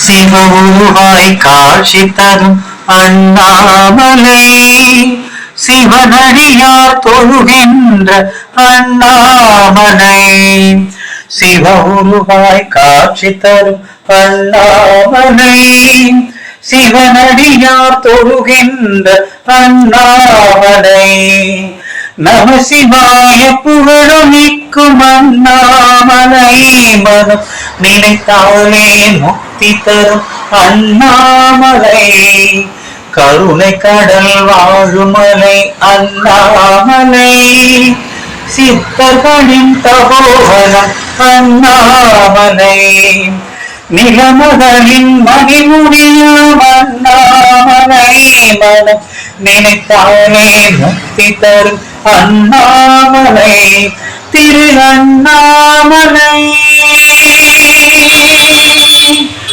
சிவவுருவாய் காட்சி தரும் அண்ணாமலை, சிவனடியார் தொழுகின்ற அண்ணாமலை. சிவவுருவாய் காட்சி தரும் அண்ணாமலை, சிவனடியார் தொழுகின்ற அண்ணாமலை. நம சிவாய புகழமிக்கும் அண்ணாமலை, மனம் நினைத்தாலே முக்தி தரும் அண்ணாமலை. கருணை கடல் வாழுமலை அண்ணாமலை, சித்தர்களின் தபோவனம் அண்ணாமலை. நிலமகளின் மணிமுடியும் அண்ணாமலை, மனம் நினைத்தாலே முக்தி தரும் அண்ணாமலை. திரு அண்ணாமலை.